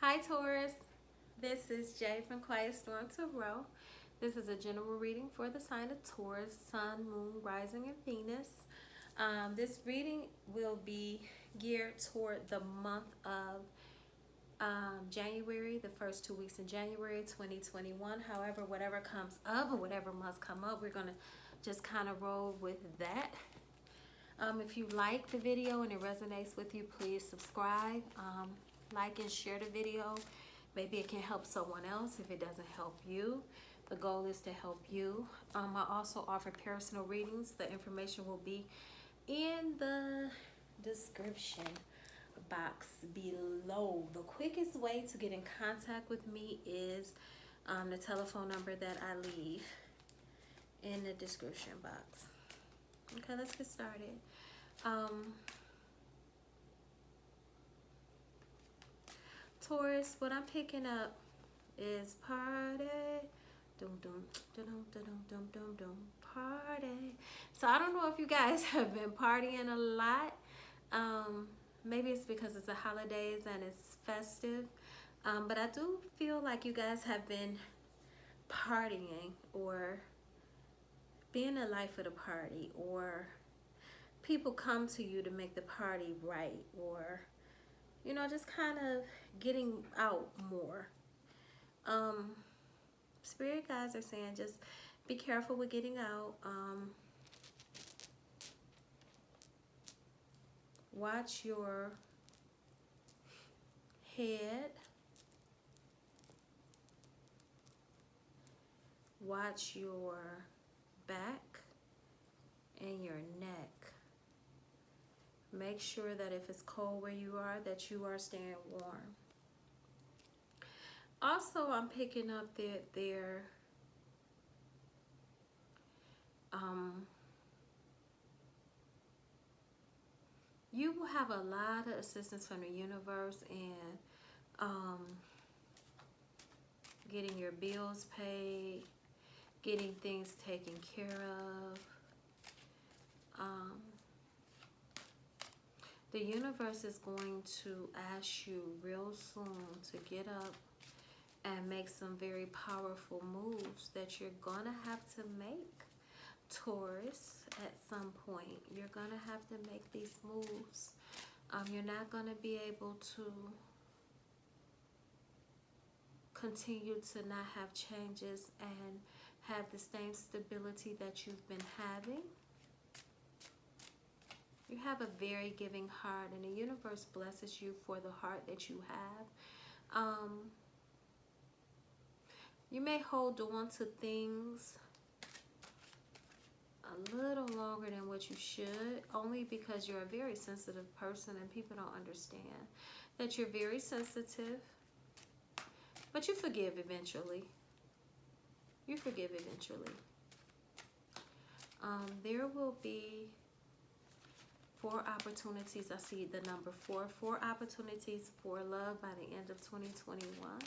Hi Taurus, this is Jay from Quiet Storm Tarot. This is a general reading for the sign of Taurus, Sun, Moon, Rising, and Venus. This reading will be geared toward the month of January, the first 2 weeks in January 2021. However, whatever comes up or whatever must come up, we're going to just kind of roll with that. If you like the video and it resonates with you, please subscribe, like and share the video. Maybe it can help someone else. If it doesn't help you, the goal is to help you. I also offer personal readings. The information will be in the description box below. The quickest way to get in contact with me is the telephone number that I leave in the description box. Okay, let's get started. Taurus, what I'm picking up is party. Dum dum dum dum dum dum dum party. So I don't know if you guys have been partying a lot. Maybe it's because it's the holidays and it's festive. But I do feel like you guys have been partying or being the life of the party, or people come to you to make the party right, or you know, just kind of getting out more. Spirit guides are saying just be careful with getting out. Watch your head. Watch your back and your neck. Make sure that if it's cold where you are, that you are staying warm. Also, I'm picking up that you will have a lot of assistance from the universe and getting your bills paid, getting things taken care of. The universe is going to ask you real soon to get up and make some very powerful moves that you're gonna have to make, Taurus. At some point you're gonna have to make these moves. You're not gonna be able to continue to not have changes and have the same stability that you've been having. You have a very giving heart, and the universe blesses you for the heart that you have. You may hold on to things a little longer than what you should, only because you're a very sensitive person and people don't understand that you're very sensitive. But you forgive eventually. You forgive eventually. There will be 4 opportunities. I see the number 4. 4 opportunities for love by the end of 2021.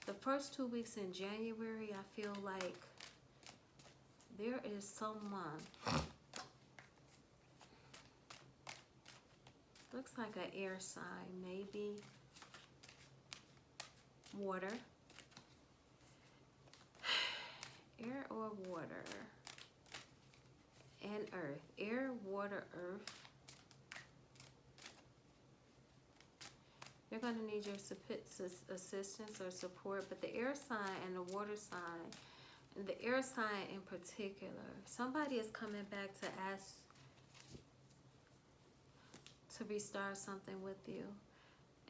The first 2 weeks in January, I feel like there is someone. Looks like an air sign, maybe water. Air or water. And earth. Air, water, earth. You're going to need your assistance or support, but the air sign and the water sign, and the air sign in particular, somebody is coming back to ask to restart something with you.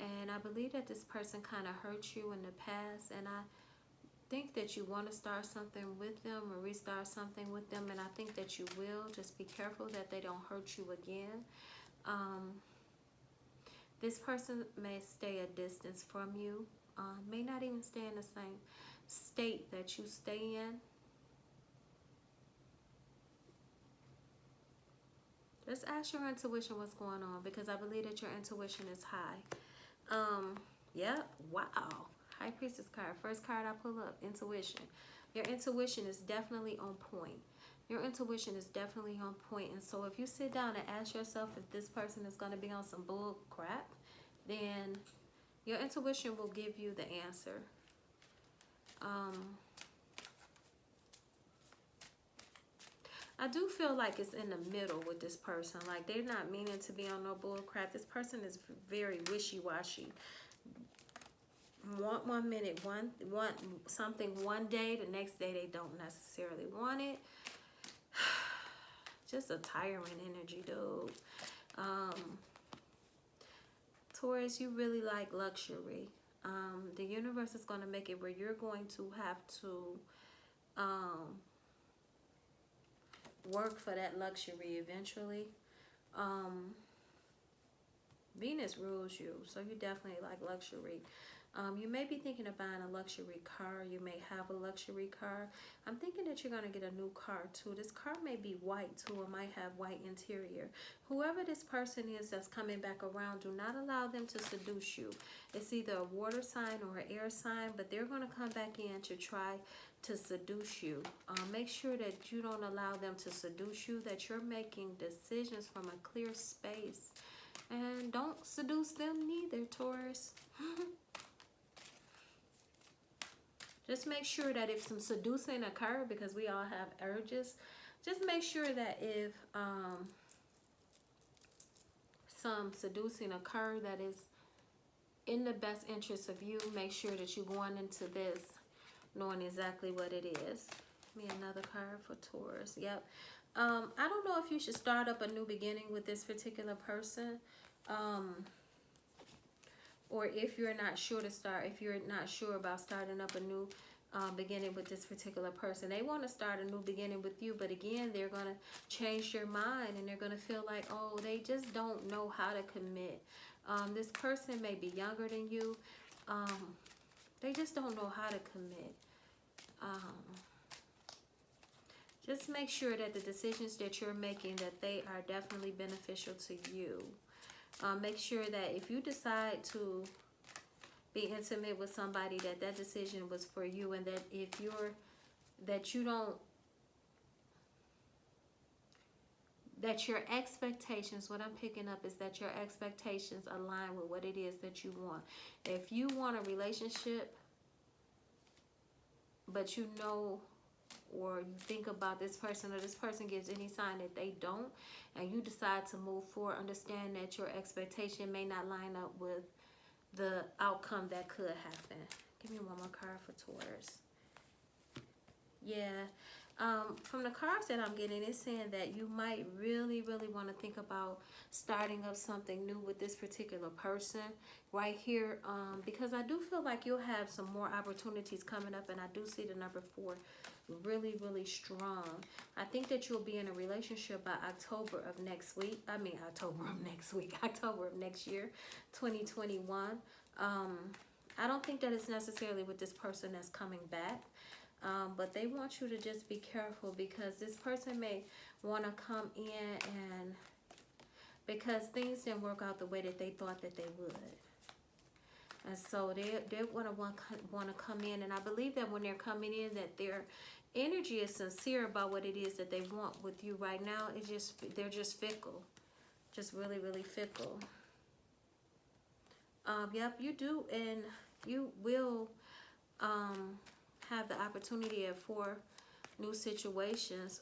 And I believe that this person kind of hurt you in the past, and I think that you want to start something with them or restart something with them, and I think that you will. Just be careful that they don't hurt you again. This person may stay a distance from you, may not even stay in the same state that you stay in. Just ask your intuition what's going on, because I believe that your intuition is high. Yeah, wow. High Priestess card. First card I pull up, intuition. Your intuition is definitely on point. Your intuition is definitely on point. And so if you sit down and ask yourself if this person is going to be on some bull crap, then Your intuition will give you the answer. I do feel like it's in the middle with this person. Like they're not meaning to be on no bull crap. This person is very wishy-washy. Want 1 minute, want something one day, the next day they don't necessarily want it. Just a tyrant energy, dude. Taurus, you really like luxury. The universe is going to make it where you're going to have to work for that luxury eventually. Venus rules you, so you definitely like luxury. You may be thinking of buying a luxury car. You may have a luxury car. I'm thinking that you're going to get a new car too. This car may be white too, or might have white interior. Whoever this person is that's coming back around, do not allow them to seduce you. It's either a water sign or an air sign, but they're going to come back in to try to seduce you. Make sure that you don't allow them to seduce you, that you're making decisions from a clear space. And don't seduce them neither, Taurus. Just make sure that if some seducing occur, because we all have urges, just make sure that if some seducing occur that is in the best interest of you, make sure that you're going into this knowing exactly what it is. Me another card for Taurus. Yep. I don't know if you should start up a new beginning with this particular person. Or if you're not sure to start, if you're not sure about starting up a new beginning with this particular person. They want to start a new beginning with you, but again, they're going to change their mind and they're going to feel like, oh, they just don't know how to commit. This person may be younger than you. They just don't know how to commit. Just make sure that the decisions that you're making, that they are definitely beneficial to you. Make sure that if you decide to be intimate with somebody, that decision was for you, and that if that your expectations, what I'm picking up is that your expectations align with what it is that you want. If you want a relationship, but you know, or you think about this person, or this person gives any sign that they don't, and you decide to move forward, understand that your expectation may not line up with the outcome that could happen. Give me one more card for Taurus. Yeah. From the cards that I'm getting, it's saying that you might really want to think about starting up something new with this particular person right here, because I do feel like you'll have some more opportunities coming up, and I do see the number 4 really strong. I think that you'll be in a relationship by October of next week. October of next year, 2021. I don't think that it's necessarily with this person that's coming back. But they want you to just be careful, because this person may want to come in and because things didn't work out the way that they thought that they would. And so they want to come in, and I believe that when they're coming in, that their energy is sincere about what it is that they want with you right now. They're just fickle, just really fickle. Yep, you do, and you will have the opportunity for new situations.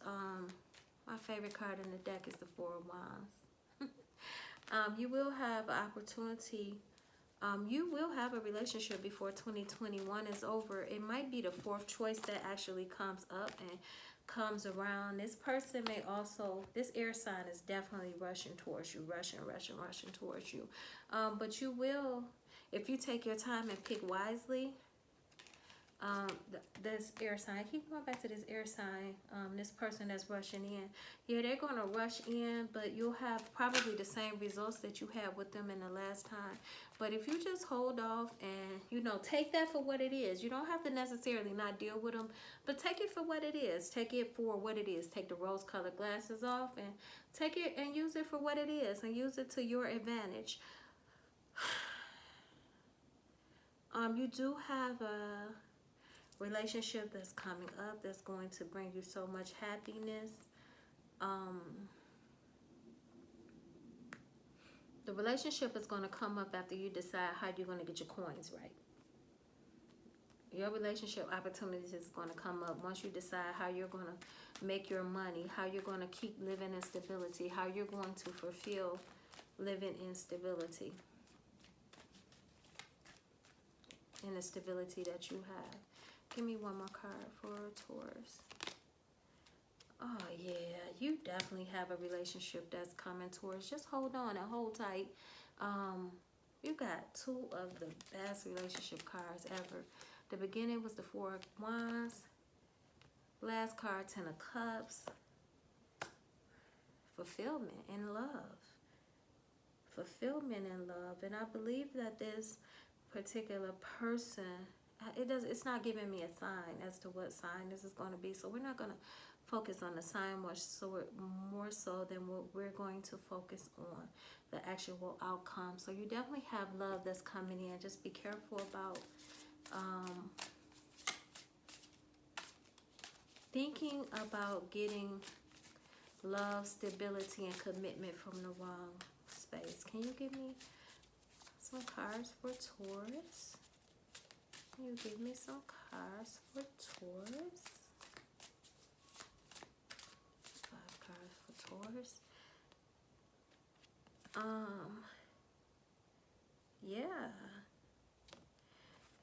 My favorite card in the deck is the 4 of Wands. You will have an opportunity. You will have a relationship before 2021 is over. It might be the 4th choice that actually comes up and comes around. This person may also, this air sign is definitely rushing towards you, rushing towards you. But you will, if you take your time and pick wisely, this air sign, I keep going back to this air sign, this person that's rushing in. Yeah, they're going to rush in, but you'll have probably the same results that you had with them in the last time. But if you just hold off and, you know, take that for what it is. You don't have to necessarily not deal with them, but take it for what it is. Take it for what it is. Take the rose-colored glasses off and take it and use it for what it is, and use it to your advantage. You do have a relationship that's coming up that's going to bring you so much happiness. The relationship is going to come up after you decide how you're going to get your coins right. Your relationship opportunities is going to come up once you decide how you're going to make your money, how you're going to keep living in stability, how you're going to fulfill living in stability, in the stability that you have. Give me one more card for Taurus. Oh, yeah, you definitely have a relationship that's coming towards. Just hold on and hold tight. You got two of the best relationship cards ever. The beginning was the Four of Wands. Last card, Ten of Cups. Fulfillment and love. Fulfillment and love. And I believe that this particular person, it's not giving me a sign as to what sign this is going to be. So we're not going to focus on the sign more so than what we're going to focus on the actual outcome. So you definitely have love that's coming in. Just be careful about thinking about getting love, stability, and commitment from the wrong space. Can you give me some cards for Taurus? Can you give me some cards for Taurus? 5 cards for Taurus. Yeah.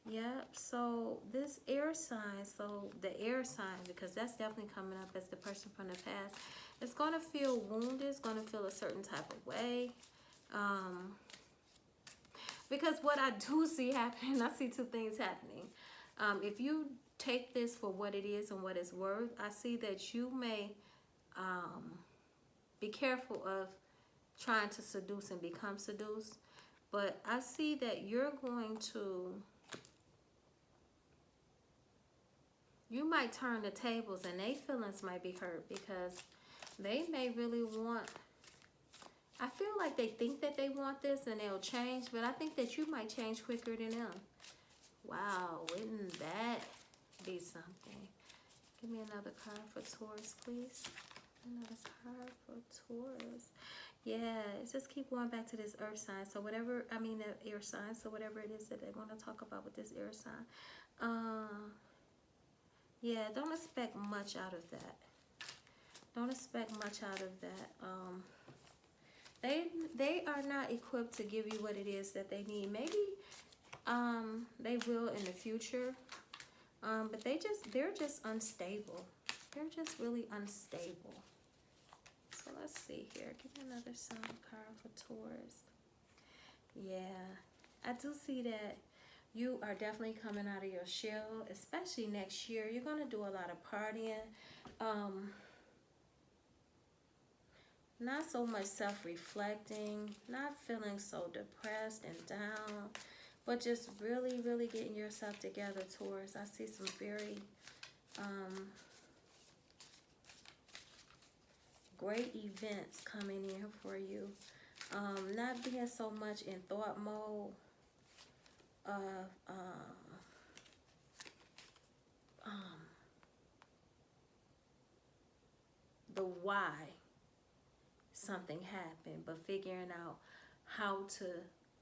Yep, so this air sign, because that's definitely coming up as the person from the past, it's going to feel wounded, it's going to feel a certain type of way. Because what I do see happening, I see two things happening. If you take this for what it is and what it's worth, I see that you may be careful of trying to seduce and become seduced. But I see that you're going to... You might turn the tables and their feelings might be hurt because they may really want... I feel like they think that they want this and they'll change, but I think that you might change quicker than them. Wow, wouldn't that be something? Give me another card for Taurus, please. Another card for Taurus. Yeah, just keep going back to this earth sign. So whatever, the air sign, so whatever it is that they want to talk about with this air sign. Yeah, don't expect much out of that. Don't expect much out of that. They are not equipped to give you what it is that they need. Maybe they will in the future. But they're just unstable. They're just really unstable. So let's see here. Give me another sun card for Taurus. Yeah, I do see that you are definitely coming out of your shell, especially next year. You're going to do a lot of partying. Not so much self-reflecting, not feeling so depressed and down, but just really, really getting yourself together, Taurus. I see some very great events coming in for you. Not being so much in thought mode of the why something happened, but figuring out how to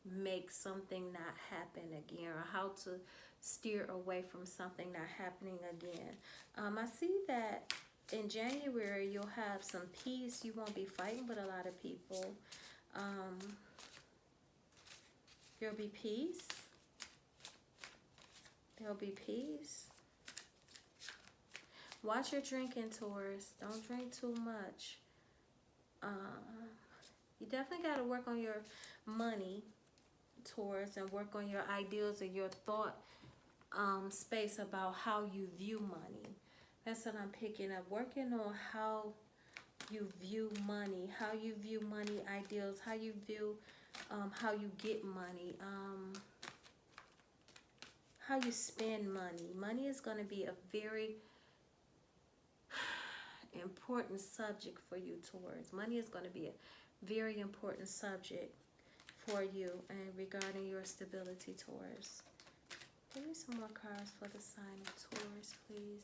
make something not happen again, or how to steer away from something not happening again. I see that in January you'll have some peace. You won't be fighting with a lot of people. There'll be peace. There'll be peace. Watch your drinking, Taurus. Don't drink too much. You definitely got to work on your money, Taurus, and work on your ideals and your thought space about how you view money. That's what I'm picking up. Working on how you view money, how you view money ideals, how you view how you get money, how you spend money. Money is going to be a very important subject for you, Taurus. Money is going to be a very important subject for you and regarding your stability, Taurus. Give me some more cards for the sign of Taurus, please.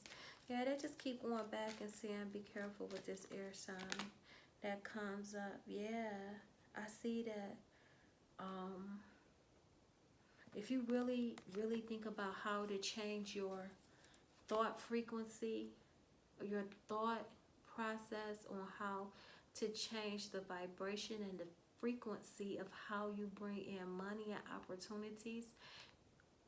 Yeah, they just keep going back and saying be careful with this air sign that comes up. Yeah, I see that. If you really, really think about how to change your thought frequency, your thought process on how to change the vibration and the frequency of how you bring in money and opportunities,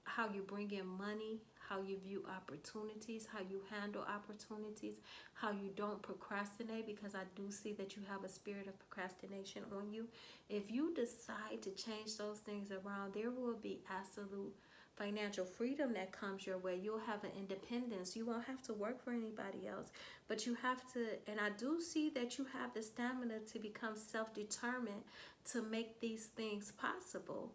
how you bring in money, how you view opportunities, how you handle opportunities, how you don't procrastinate, because I do see that you have a spirit of procrastination on you. If you decide to change those things around, there will be absolute financial freedom that comes your way. You'll have an independence. You won't have to work for anybody else, but you have to, and I do see that you have the stamina to become self-determined to make these things possible.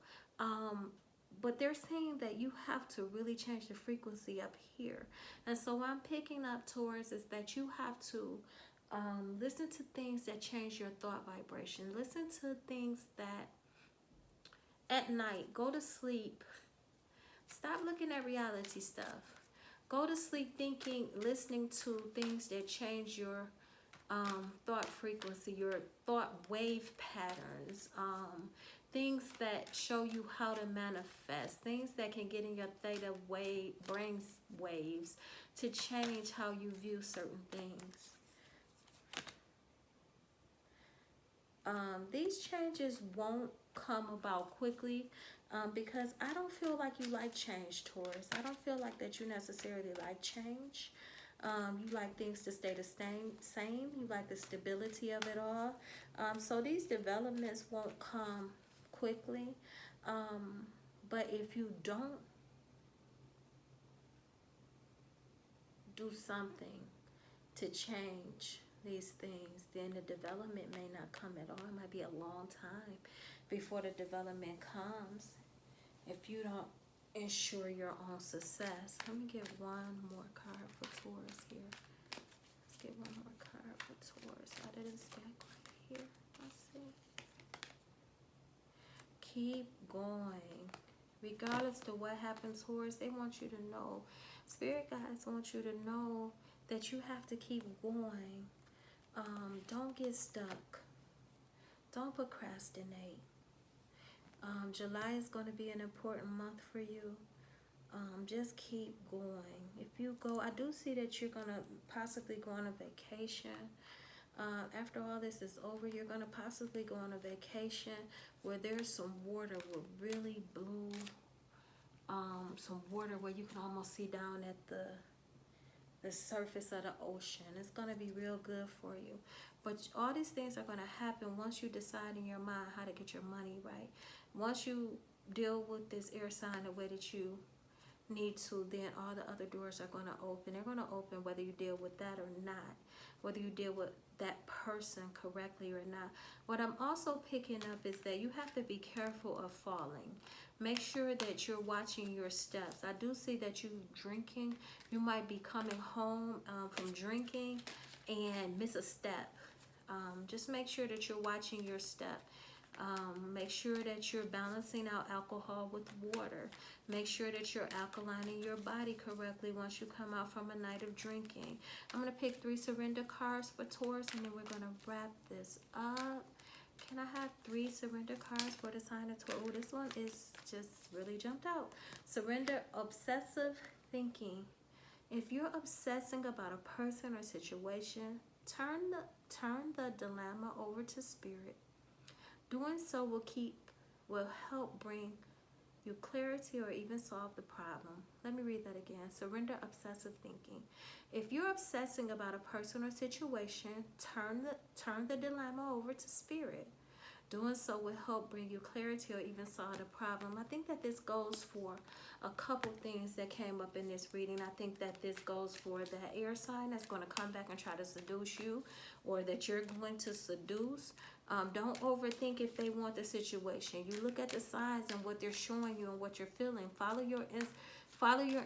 But they're saying that you have to really change the frequency up here. And so what I'm picking up, Taurus, is that you have to listen to things that change your thought vibration. Listen to things that at night, go to sleep. Stop looking at reality stuff. Go to sleep thinking, listening to things that change your thought frequency, your thought wave patterns, things that show you how to manifest, things that can get in your theta wave, brain waves to change how you view certain things. These changes won't come about quickly because I don't feel like you like change, Taurus. I don't feel like that you necessarily like change. You like things to stay the same. You like the stability of it all. So these developments won't come quickly. But if you don't do something to change these things, then the development may not come at all. It might be a long time before the development comes if you don't ensure your own success. Let me get one more card for Taurus here. Let's get one more card for Taurus out of this deck right here. Let's see. Keep going. Regardless of what happens, Taurus, they want you to know, Spirit guides want you to know that you have to keep going. Don't get stuck. Don't procrastinate. July is going to be an important month for you. Just keep going. If you go, I do see that you're going to possibly go on a vacation. After all this is over, you're going to possibly go on a vacation where there's some water with really blue, some water where you can almost see down at the surface of the ocean. It's going to be real good for you. But all these things are going to happen once you decide in your mind how to get your money right. Once you deal with this air sign the way that you need to, then all the other doors are going to open. They're going to open whether you deal with that or not, whether you deal with that person correctly or not. What I'm also picking up is that you have to be careful of falling. Make sure that you're watching your steps. I do see that you drinking. You might be coming home from drinking and miss a step. Just make sure that you're watching your step. Make sure that you're balancing out alcohol with water. Make sure that you're alkalining your body correctly once you come out from a night of drinking. I'm going to pick 3 surrender cards for Taurus, and then we're going to wrap this up. Can I have 3 surrender cards for the sign of Taurus? Oh, this one is just really jumped out. Surrender obsessive thinking. If you're obsessing about a person or situation, turn the dilemma over to Spirit. Doing so will help bring you clarity or even solve the problem. Let me read that again. Surrender obsessive thinking. If you're obsessing about a person or situation, turn the dilemma over to Spirit. Doing so will help bring you clarity or even solve the problem. I think that this goes for a couple things that came up in this reading. I think that this goes for that air sign that's going to come back and try to seduce you, or that you're going to seduce. Don't overthink if they want the situation. You look at the signs and what they're showing you and what you're feeling. Follow your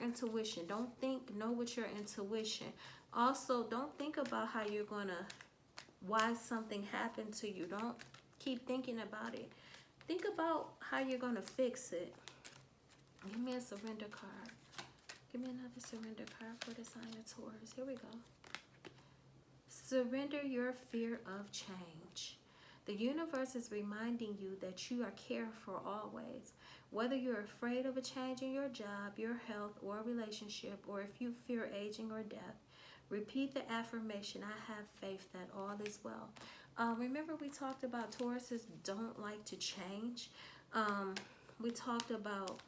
intuition. Don't think, know with your intuition. Also, don't think about how you're going to, why something happened to you. Don't keep thinking about it. Think about how you're going to fix it. Give me a surrender card. Give me another surrender card for the sign of Taurus. Here we go. Surrender your fear of change. The universe is reminding you that you are cared for always. Whether you're afraid of a change in your job, your health, or relationship, or if you fear aging or death, repeat the affirmation, I have faith that all is well. Remember we talked about Tauruses don't like to change. We talked about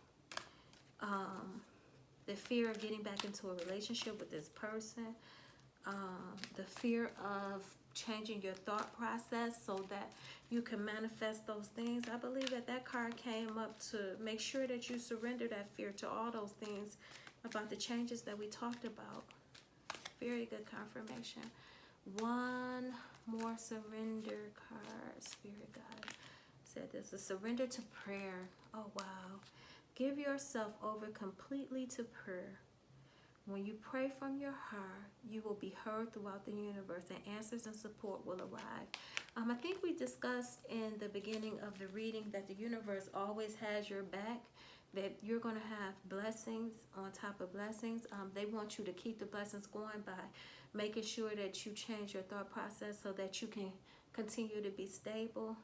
the fear of getting back into a relationship with this person, the fear of changing your thought process so that you can manifest those things. I believe that that card came up to make sure that you surrender that fear to all those things about the changes that we talked about. Very good confirmation. One more surrender card. Spirit guide said this, a surrender to prayer. Oh wow. Give yourself over completely to prayer. When you pray from your heart, you will be heard throughout the universe, and answers and support will arrive. I think we discussed in the beginning of the reading that the universe always has your back, that you're going to have blessings on top of blessings. They want you to keep the blessings going by making sure that you change your thought process so that you can continue to be stable.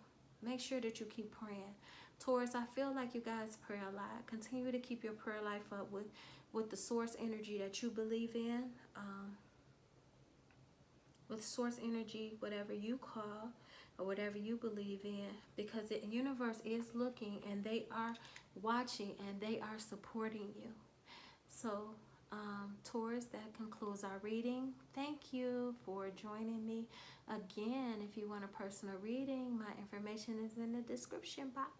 Make sure that you keep praying. Taurus, I feel like you guys pray a lot. Continue to keep your prayer life up with the source energy that you believe in. With source energy, whatever you call or whatever you believe in, because the universe is looking and they are watching and they are supporting you. So Taurus, that concludes our reading. Thank you for joining me. Again, if you want a personal reading, my information is in the description box.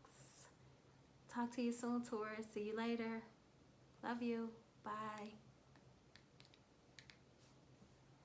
Talk to you soon, Taurus. See you later. Love you. Bye.